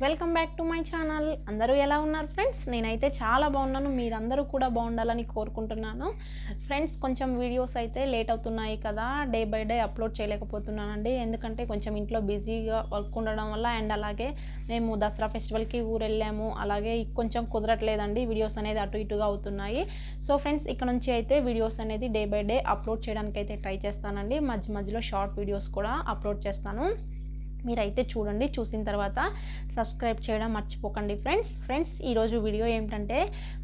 Welcome back to my channel. అందరూ ఎలా ఉన్నారు ఫ్రెండ్స్? నేనైతే చాలా బాగున్నాను. మీరందరూ కూడా బాగుండాలని కోరుకుంటున్నాను. ఫ్రెండ్స్, కొంచెం వీడియోస్ అయితే లేట్ అవుతున్నాయి కదా, డే బై డే అప్లోడ్ చేయలేకపోతున్నానండి. ఎందుకంటే కొంచెం ఇంట్లో బిజీగా వర్క్ ఉండడం వల్ల, అండ్ అలాగే మేము దసరా ఫెస్టివల్కి ఊరు వెళ్ళాము. అలాగే కొంచెం కుదరట్లేదండి, వీడియోస్ అనేది అటు ఇటుగా అవుతున్నాయి. సో ఫ్రెండ్స్, ఇక్కడ నుంచి అయితే వీడియోస్ అనేది డే బై డే అప్లోడ్ చేయడానికి అయితే ట్రై చేస్తానండి. మధ్య మధ్యలో షార్ట్ వీడియోస్ కూడా అప్లోడ్ చేస్తాను. మీరైతే చూడండి, చూసిన తర్వాత సబ్స్క్రైబ్ చేయడం మర్చిపోకండి ఫ్రెండ్స్. ఈరోజు వీడియో ఏమిటంటే,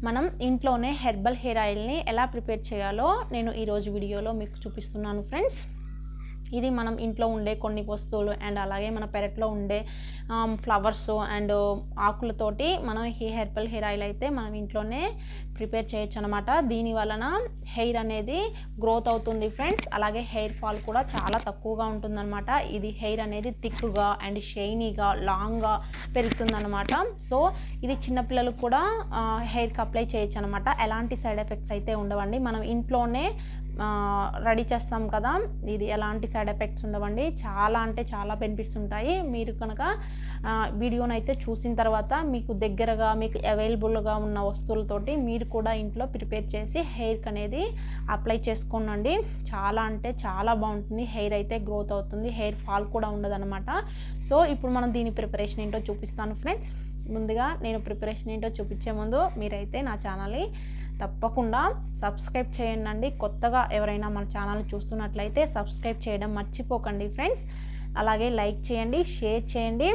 మనం ఇంట్లోనే హెర్బల్ హెయిర్ ఆయిల్ని ఎలా ప్రిపేర్ చేయాలో నేను ఈరోజు వీడియోలో మీకు చూపిస్తున్నాను ఫ్రెండ్స్. ఇది మనం ఇంట్లో ఉండే కొన్ని వస్తువులు అండ్ అలాగే మన పెరట్లో ఉండే ఫ్లవర్స్ అండ్ ఆకులతోటి మనం ఈ హెర్బల్ హెయిర్ ఆయిల్ అయితే మనం ఇంట్లోనే ప్రిపేర్ చేయొచ్చు అనమాట. దీని వలన హెయిర్ అనేది గ్రోత్ అవుతుంది ఫ్రెండ్స్. అలాగే హెయిర్ ఫాల్ కూడా చాలా తక్కువగా ఉంటుందన్నమాట. ఇది హెయిర్ అనేది థిక్గా అండ్ షైనీగా లాంగ్గా పెరుగుతుందన్నమాట. సో ఇది చిన్నపిల్లలకు కూడా హెయిర్కి అప్లై చేయొచ్చు అనమాట. ఎలాంటి సైడ్ ఎఫెక్ట్స్ అయితే ఉండవండి. మనం ఇంట్లోనే రెడీ చేస్తాం కదా, ఇది ఎలాంటి సైడ్ ఎఫెక్ట్స్ ఉండవండి. చాలా అంటే చాలా బెనిఫిట్స్ ఉంటాయి. మీరు కనుక వీడియోని అయితే చూసిన తర్వాత మీకు దగ్గరగా మీకు అవైలబుల్గా ఉన్న వస్తువులతోటి మీరు కూడా ఇంట్లో ప్రిపేర్ చేసి హెయిర్కి అనేది అప్లై చేసుకోనండి. చాలా అంటే చాలా బాగుంటుంది. హెయిర్ అయితే గ్రోత్ అవుతుంది, హెయిర్ ఫాల్ కూడా ఉండదన్నమాట. సో ఇప్పుడు మనం దీని ప్రిపరేషన్ ఏంటో చూపిస్తాను ఫ్రెండ్స్. ముందుగా నేను ప్రిపరేషన్ ఏంటో చూపించే ముందు మీరైతే నా ఛానల్ని తప్పకుండా సబ్స్క్రైబ్ చేయండి. కొత్తగా ఎవరైనా మన ఛానల్ చూస్తున్నట్లయితే సబ్స్క్రైబ్ చేయడం మర్చిపోకండి ఫ్రెండ్స్. అలాగే లైక్ చేయండి, షేర్ చేయండి.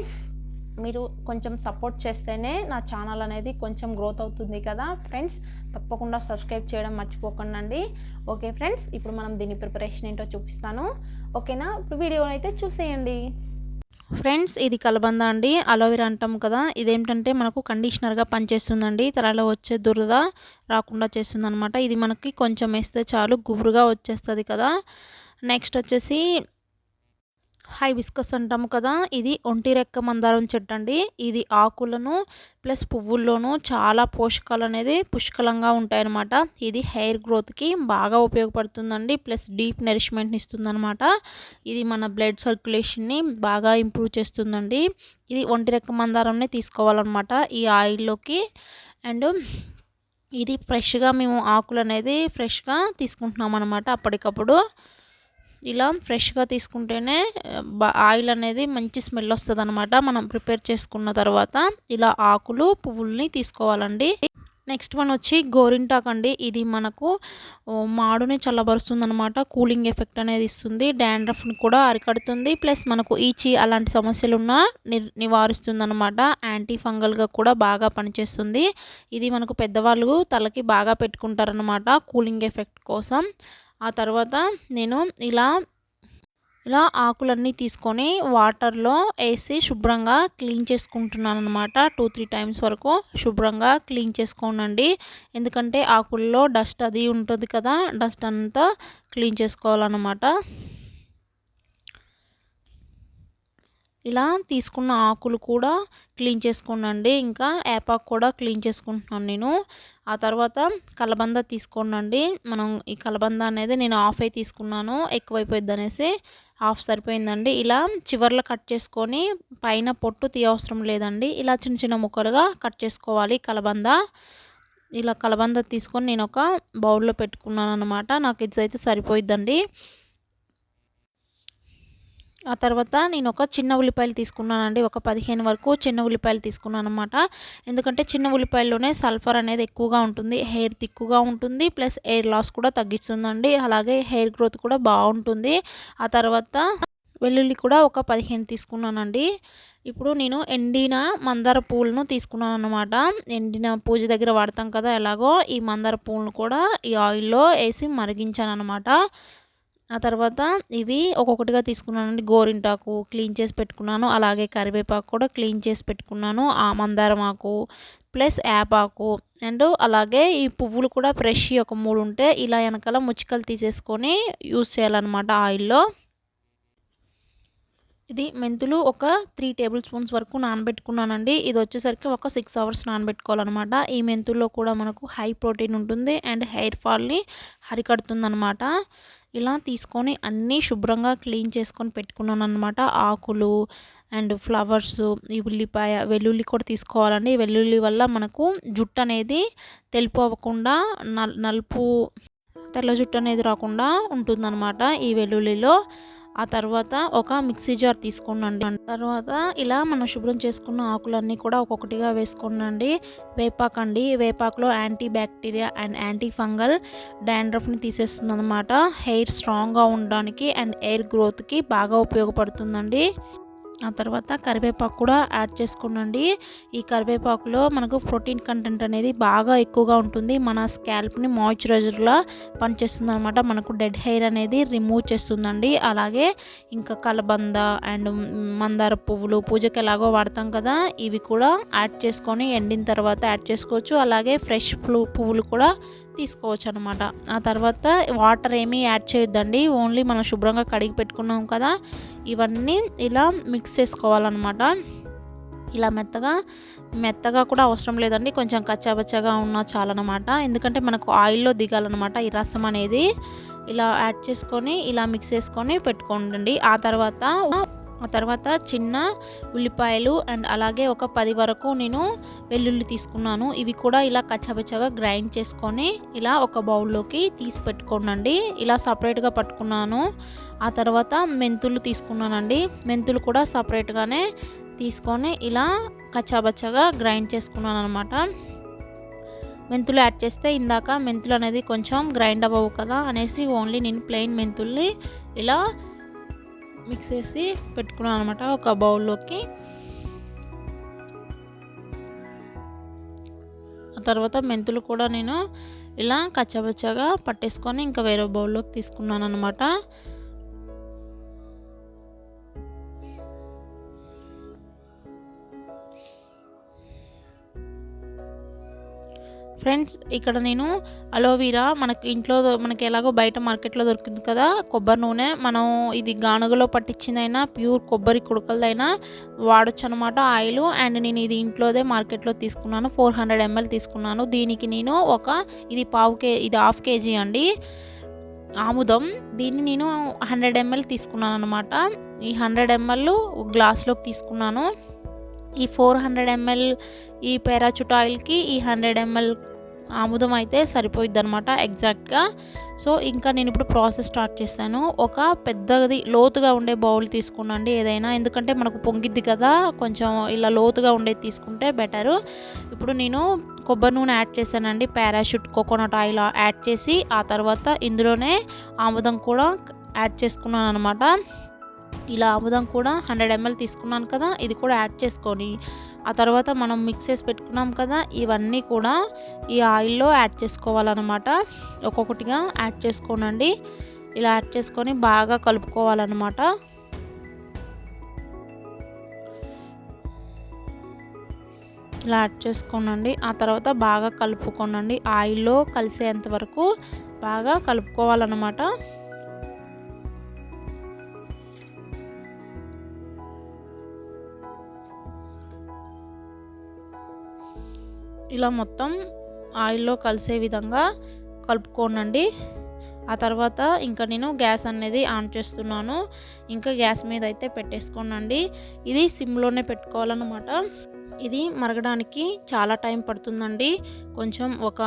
మీరు కొంచెం సపోర్ట్ చేస్తేనే నా ఛానల్ అనేది కొంచెం గ్రోత్ అవుతుంది కదా ఫ్రెండ్స్. తప్పకుండా సబ్స్క్రైబ్ చేయడం మర్చిపోకండి. ఓకే ఫ్రెండ్స్, ఇప్పుడు మనం దీని ప్రిపరేషన్ ఏంటో చూపిస్తాను. ఓకేనా? ఇప్పుడు వీడియో అయితే చూసేయండి ఫ్రెండ్స్. ఇది కలబంద అండి, అలోవెరా అంటాం కదా. ఇదేంటంటే మనకు కండిషనర్గా పనిచేస్తుందండి. తలలో వచ్చే దురద రాకుండా చేస్తుంది అనమాట. ఇది మనకి కొంచెం వేస్తే చాలు గుబురుగా వచ్చేస్తుంది కదా. నెక్స్ట్ వచ్చేసి హైబిస్కస్ అంటాము కదా. ఇది ఒంటి రెక్క మందారం చెట్టు అండి. ఇది ఆకులను ప్లస్ పువ్వుల్లోనూ చాలా పోషకాలు అనేది పుష్కలంగా ఉంటాయన్నమాట. ఇది హెయిర్ గ్రోత్కి బాగా ఉపయోగపడుతుందండి. ప్లస్ డీప్ నరిష్మెంట్ని ఇస్తుందన్నమాట. ఇది మన బ్లడ్ సర్క్యులేషన్ని బాగా ఇంప్రూవ్ చేస్తుందండి. ఇది ఒంటి రెక్క మందారంనే తీసుకోవాలన్నమాట ఈ ఆయిల్లోకి. అండ్ ఇది ఫ్రెష్గా మేము ఆకులు అనేది ఫ్రెష్గా తీసుకుంటున్నాం అనమాట. అప్పటికప్పుడు ఇలా ఫ్రెష్గా తీసుకుంటేనే ఆయిల్ అనేది మంచి స్మెల్ వస్తుంది అనమాట. మనం ప్రిపేర్ చేసుకున్న తర్వాత ఇలా ఆకులు పువ్వుల్ని తీసుకోవాలండి. నెక్స్ట్ వన్ వచ్చి గోరింటాకు అండి. ఇది మనకు మాడుని చల్లబరుస్తుంది అనమాట. కూలింగ్ ఎఫెక్ట్ అనేది ఇస్తుంది. డాండ్రఫ్ని కూడా అరికడుతుంది. ప్లస్ మనకు ఈచి అలాంటి సమస్యలు ఉన్నా నివారిస్తుంది అనమాట. యాంటీ ఫంగల్గా కూడా బాగా పనిచేస్తుంది. ఇది మనకు పెద్దవాళ్ళు తలకి బాగా పెట్టుకుంటారనమాట కూలింగ్ ఎఫెక్ట్ కోసం. ఆ తర్వాత నేను ఇలా ఆకులన్నీ తీసుకొని వాటర్లో వేసి శుభ్రంగా క్లీన్ చేసుకుంటున్నాను అనమాట. 2-3 టైమ్స్ వరకు శుభ్రంగా క్లీన్ చేసుకోనండి. ఎందుకంటే ఆకుల్లో డస్ట్ అది ఉంటుంది కదా, డస్ట్ అంతా క్లీన్ చేసుకోవాలన్నమాట. ఇలా తీసుకున్న ఆకులు కూడా క్లీన్ చేసుకోనండి. ఇంకా యాపాకు కూడా క్లీన్ చేసుకుంటున్నాను నేను. ఆ తర్వాత కలబంద తీసుకోనండి. మనం ఈ కలబంద అనేది నేను హాఫ్ అయి తీసుకున్నాను, ఎక్కువైపోయింది అనేసి హాఫ్ సరిపోయిందండి. ఇలా చివర్లో కట్ చేసుకొని పైన పొట్టు తీయవసరం లేదండి. ఇలా చిన్న చిన్న ముక్కలుగా కట్ చేసుకోవాలి కలబంద. ఇలా కలబంద తీసుకొని నేను ఒక బౌల్లో పెట్టుకున్నాను అనమాట. నాకు ఇదైతే సరిపోయిద్దండి. ఆ తర్వాత నేను ఒక చిన్న ఉల్లిపాయలు తీసుకున్నానండి. ఒక 15 వరకు చిన్న ఉల్లిపాయలు తీసుకున్నాను అనమాట. ఎందుకంటే చిన్న ఉల్లిపాయల్లోనే సల్ఫర్ అనేది ఎక్కువగా ఉంటుంది, హెయిర్ థిక్గా ఉంటుంది, ప్లస్ హెయిర్ లాస్ కూడా తగ్గిస్తుందండి. అలాగే హెయిర్ గ్రోత్ కూడా బాగుంటుంది. ఆ తర్వాత వెల్లుల్లి కూడా ఒక 15 తీసుకున్నానండి. ఇప్పుడు నేను ఎండిన మందార పువ్వులను తీసుకున్నాను అనమాట. ఎండిన పూజ దగ్గర వాడతాం కదా, ఎలాగో ఈ మందార పువ్వులను కూడా ఈ ఆయిల్లో వేసి మరిగించాను అనమాట. ఆ తర్వాత ఇవి ఒక్కొక్కటిగా తీసుకున్నానండి. గోరింటాకు క్లీన్ చేసి పెట్టుకున్నాను. అలాగే కరివేపాకు కూడా క్లీన్ చేసి పెట్టుకున్నాను. ఆ మందారం ఆకు ప్లస్ యాపాకు అండ్ అలాగే ఈ పువ్వులు కూడా ఫ్రెష్ ఒక 3 ఉంటే ఇలా వెనకాల ముచ్చికలు తీసేసుకొని యూస్ చేయాలన్నమాట ఆయిల్లో. ఇది మెంతులు ఒక 3 టేబుల్ స్పూన్స్ వరకు నానబెట్టుకున్నానండి. ఇది వచ్చేసరికి ఒక 6 అవర్స్ నానబెట్టుకోవాలన్నమాట. ఈ మెంతుల్లో కూడా మనకు హై ప్రోటీన్ ఉంటుంది అండ్ హెయిర్ ఫాల్ని అరికడుతుందన్నమాట. ఇలా తీసుకొని అన్నీ శుభ్రంగా క్లీన్ చేసుకొని పెట్టుకున్నానన్నమాట. ఆకులు అండ్ ఫ్లవర్స్, ఈ ఉల్లిపాయ, వెల్లుల్లి కూడా తీసుకోవాలండి. వెల్లుల్లి వల్ల మనకు జుట్టు అనేది తెలుపు అవ్వకుండా నలుపు తెల్ల జుట్టు అనేది రాకుండా ఉంటుందన్నమాట ఈ వెల్లుల్లిలో. ఆ తర్వాత ఒక మిక్సీ జార్ తీసుకోండి. తర్వాత ఇలా మనం శుభ్రం చేసుకున్న ఆకులన్నీ కూడా ఒక్కొక్కటిగా వేసుకోండి. వేపాకండి, వేపాకులో anti bacteria and anti fungal డాండ్రఫ్ని తీసేస్తుంది అనమాట. హెయిర్ స్ట్రాంగ్గా ఉండడానికి అండ్ హెయిర్ గ్రోత్కి బాగా ఉపయోగపడుతుందండి. ఆ తర్వాత కరివేపాకు కూడా యాడ్ చేసుకోండి. ఈ కరివేపాకులో మనకు ప్రోటీన్ కంటెంట్ అనేది బాగా ఎక్కువగా ఉంటుంది. మన స్కాల్ప్ని మాయిశ్చరైజర్లా పనిచేస్తుంది అనమాట. మనకు డెడ్ హెయిర్ అనేది రిమూవ్ చేస్తుందండి. అలాగే ఇంకా కలబంద అండ్ మందార పువ్వులు పూజకి ఎలాగో వాడతాం కదా, ఇవి కూడా యాడ్ చేసుకొని ఎండిన తర్వాత యాడ్ చేసుకోవచ్చు. అలాగే ఫ్రెష్ పువ్వులు కూడా తీసుకోవచ్చు అనమాట. ఆ తర్వాత వాటర్ ఏమీ యాడ్ చేయొద్దండి. ఓన్లీ మనం శుభ్రంగా కడిగి పెట్టుకున్నాం కదా, ఇవన్నీ ఇలా మిక్స్ చేసుకోవాలన్నమాట. ఇలా మెత్తగా కూడా అవసరం లేదండి, కొంచెం కచ్చాబచ్చాగా ఉన్నా చాలన్నమాట. ఎందుకంటే మనకు ఆయిల్లో దిగాలన్నమాట ఈ రసం అనేది. ఇలా యాడ్ చేసుకొని ఇలా మిక్స్ చేసుకొని పెట్టుకోండి. ఆ తర్వాత చిన్న ఉల్లిపాయలు అండ్ అలాగే ఒక 10 వరకు నేను వెల్లుల్లి తీసుకున్నాను. ఇవి కూడా ఇలా కచ్చాబచ్చాగా గ్రైండ్ చేసుకొని ఇలా ఒక బౌల్లోకి తీసి పెట్టుకోండి. ఇలా సపరేట్గా పట్టుకున్నాను. ఆ తర్వాత మెంతులు తీసుకున్నానండి. మెంతులు కూడా సపరేట్గానే తీసుకొని ఇలా కచ్చాబచ్చాగా గ్రైండ్ చేసుకున్నాను అనమాట. మెంతులు యాడ్ చేస్తే ఇందాక మెంతులు అనేది కొంచెం గ్రైండ్ అవ్వవు కదా అనేసి ఓన్లీ నేను ప్లెయిన్ మెంతుల్ని ఇలా మిక్స్ చేసి పెట్టుకున్నాను అనమాట ఒక బౌల్లోకి. ఆ తర్వాత మెంతులు కూడా నేను ఇలా కచ్చాబచ్చాగా పట్టేసుకొని ఇంకా వేరే బౌల్లోకి తీసుకున్నాను అనమాట. ఫ్రెండ్స్, ఇక్కడ నేను అలోవెరా మనకి ఎలాగో బయట మార్కెట్లో దొరుకుతుంది కదా కొబ్బరి నూనె, మనం ఇది గానుగలో పట్టించిందైనా ప్యూర్ కొబ్బరి కుడకలదైనా వాడచ్చు అనమాట ఆయిల్. అండ్ నేను ఇది ఇంట్లోదే మార్కెట్లో తీసుకున్నాను. 400 ml తీసుకున్నాను. దీనికి నేను ఇది ½ కేజీ అండి ఆముదం. దీన్ని నేను 100 ml తీసుకున్నాను అనమాట. ఈ 100 ml గ్లాస్లోకి తీసుకున్నాను. ఈ 400 ml ఈ పారాచూట్ ఆయిల్కి ఈ 100 ml ఆముదం అయితే సరిపోయిద్ది అనమాట ఎగ్జాక్ట్గా. సో ఇంకా నేను ఇప్పుడు ప్రాసెస్ స్టార్ట్ చేశాను. ఒక పెద్దది లోతుగా ఉండే బౌల్ తీసుకున్నాండి ఏదైనా, ఎందుకంటే మనకు పొంగిద్ది కదా, కొంచెం ఇలా లోతుగా ఉండేది తీసుకుంటే బెటరు. ఇప్పుడు నేను కొబ్బరి నూనె యాడ్ చేశానండి, పారాషూట్ కోకోనట్ ఆయిల్ యాడ్ చేసి ఆ తర్వాత ఇందులోనే ఆముదం కూడా యాడ్ చేసుకున్నాను అనమాట. ఇలా ఆముదం కూడా 100 ml తీసుకున్నాను కదా, ఇది కూడా యాడ్ చేసుకొని ఆ తర్వాత మనం మిక్స్ చేసి పెట్టుకున్నాం కదా, ఇవన్నీ కూడా ఈ ఆయిల్లో యాడ్ చేసుకోవాలన్నమాట. ఒక్కొక్కటిగా యాడ్ చేసుకోనండి. ఇలా యాడ్ చేసుకొని బాగా కలుపుకోవాలన్నమాట. ఇలా యాడ్ చేసుకోనండి. ఆ తర్వాత బాగా కలుపుకోనండి. ఆయిల్లో కలిసేంత వరకు బాగా కలుపుకోవాలన్నమాట. ఇలా మొత్తం ఆయిల్లో కలిసే విధంగా కలుపుకోనండి. ఆ తర్వాత ఇంకా నేను గ్యాస్ అనేది ఆన్ చేస్తున్నాను. ఇంకా గ్యాస్ మీద అయితే పెట్టేసుకోనండి. ఇది సిమ్లోనే పెట్టుకోవాలన్నమాట. ఇది మరగడానికి చాలా టైం పడుతుందండి. కొంచెం ఒక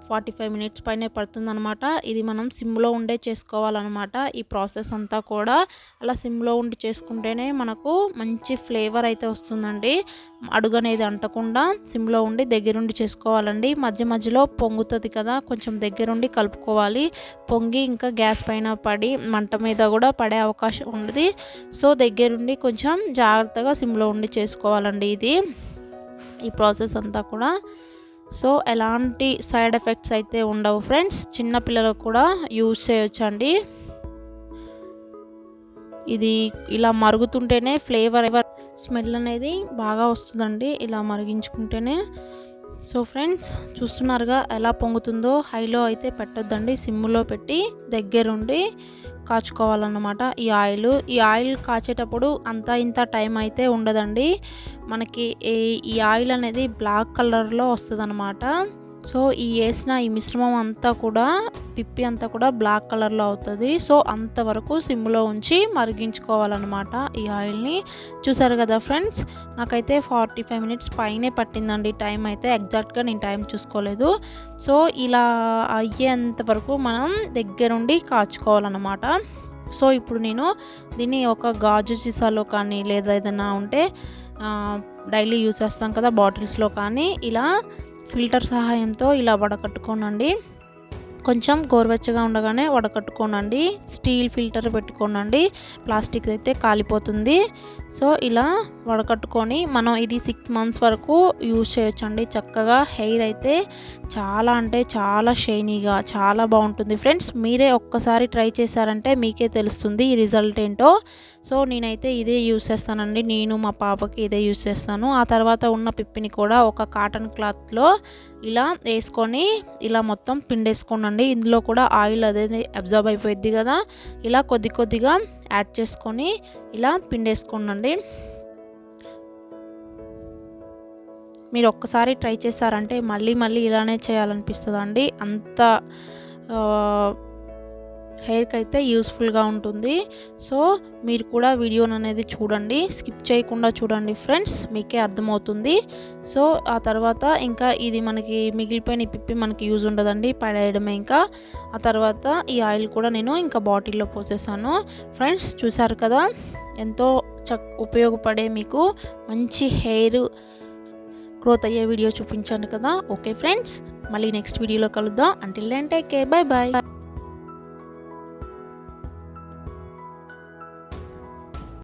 45 మినిట్స్ పైనే పడుతుందన్నమాట. ఇది మనం సిమ్లో ఉండే చేసుకోవాలన్నమాట. ఈ ప్రాసెస్ అంతా కూడా అలా సిమ్లో ఉండి చేసుకుంటేనే మనకు మంచి ఫ్లేవర్ అయితే వస్తుందండి. అడుగు అనేది అంటకుండా సిమ్లో ఉండి దగ్గరుండి చేసుకోవాలండి. మధ్య మధ్యలో పొంగుతుంది కదా, కొంచెం దగ్గరుండి కలుపుకోవాలి. పొంగి ఇంకా గ్యాస్ పైన పడి మంట మీద కూడా పడే అవకాశం ఉంది. సో దగ్గరుండి కొంచెం జాగ్రత్తగా సిమ్లో ఉండి చేసుకోవాలండి ఈ ప్రాసెస్ అంతా కూడా. సో ఎలాంటి సైడ్ ఎఫెక్ట్స్ అయితే ఉండవు ఫ్రెండ్స్. చిన్న పిల్లలకు కూడా యూజ్ చేయొచ్చండి. ఇది ఇలా మరుగుతుంటేనే ఫ్లేవర్ స్మెల్ అనేది బాగా వస్తుందండి. ఇలా మరిగించుకుంటేనే సో ఫ్రెండ్స్ చూస్తున్నారుగా ఎలా పొంగుతుందో. హైలో అయితే పెట్టొద్దండి, సిమ్లో పెట్టి దగ్గరుండి కాచుకోవాలన్నమాట. ఈ ఆయిల్ కాచేటప్పుడు అంతా ఇంత టైం అయితే ఉండదండి. మనకి ఈ ఆయిల్ అనేది బ్లాక్ కలర్లో వస్తుందన్నమాట. సో వేసిన ఈ మిశ్రమం అంతా కూడా పిప్పి అంతా కూడా బ్లాక్ కలర్లో అవుతుంది. సో అంతవరకు సిమ్లో ఉంచి మరిగించుకోవాలన్నమాట ఈ ఆయిల్ని. చూసారు కదా ఫ్రెండ్స్, నాకైతే 45 మినిట్స్ పైనే పట్టిందండి టైం అయితే. ఎగ్జాక్ట్గా నేను టైం చూసుకోలేదు. సో ఇలా అయ్యేంత వరకు మనం దగ్గరుండి కాచుకోవాలన్నమాట. సో ఇప్పుడు నేను దీన్ని ఒక గాజు సీసాలో కానీ లేదా ఏదైనా ఉంటే డైలీ యూస్ చేస్తాం కదా బాటిల్స్లో కానీ ఇలా ఫిల్టర్ సహాయంతో ఇలా వడకట్టుకోనండి. కొంచెం గోరువెచ్చగా ఉండగానే వడకట్టుకోనండి. స్టీల్ ఫిల్టర్ పెట్టుకోనండి, ప్లాస్టిక్ అయితే కాలిపోతుంది. సో ఇలా వడకట్టుకొని మనం ఇది 6 మంత్స్ వరకు యూజ్ చేయొచ్చండి. చక్కగా హెయిర్ అయితే చాలా అంటే చాలా షైనీగా చాలా బాగుంటుంది ఫ్రెండ్స్. మీరే ఒక్కసారి ట్రై చేశారంటే మీకే తెలుస్తుంది ఈ రిజల్ట్ ఏంటో. సో నేనైతే ఇదే యూజ్ చేస్తానండి. నేను మా పాపకి ఇదే యూజ్ చేస్తాను. ఆ తర్వాత ఉన్న పిప్పిని కూడా ఒక కాటన్ క్లాత్లో ఇలా వేసుకొని ఇలా మొత్తం పిండేసుకోనండి. ఇందులో కూడా ఆయిల్ అదే అబ్జర్బ్ అయిపోయింది కదా, ఇలా కొద్ది కొద్దిగా యాడ్ చేసుకొని ఇలా పిండేసుకోనండి. మీరు ఒక్కసారి ట్రై చేశారంటే మళ్ళీ మళ్ళీ ఇలానే చేయాలనిపిస్తుందండి. అంత హెయిర్కి అయితే యూస్ఫుల్గా ఉంటుంది. సో మీరు కూడా వీడియోని అనేది చూడండి, స్కిప్ చేయకుండా చూడండి ఫ్రెండ్స్, మీకే అర్థమవుతుంది. సో ఆ తర్వాత ఇంకా ఇది మనకి మిగిలిపోయిన పిప్పి మనకి యూజ్ ఉండదండి, పడేయడమే. ఇంకా ఆ తర్వాత ఈ ఆయిల్ కూడా నేను ఇంకా బాటిల్లో పోసేసాను. ఫ్రెండ్స్ చూసారు కదా, ఎంతో ఉపయోగపడే మీకు మంచి హెయిర్ గ్రోత్ అయ్యే వీడియో చూపించాను కదా. ఓకే ఫ్రెండ్స్, మళ్ళీ నెక్స్ట్ వీడియోలో కలుద్దాం. Until then take care, bye bye.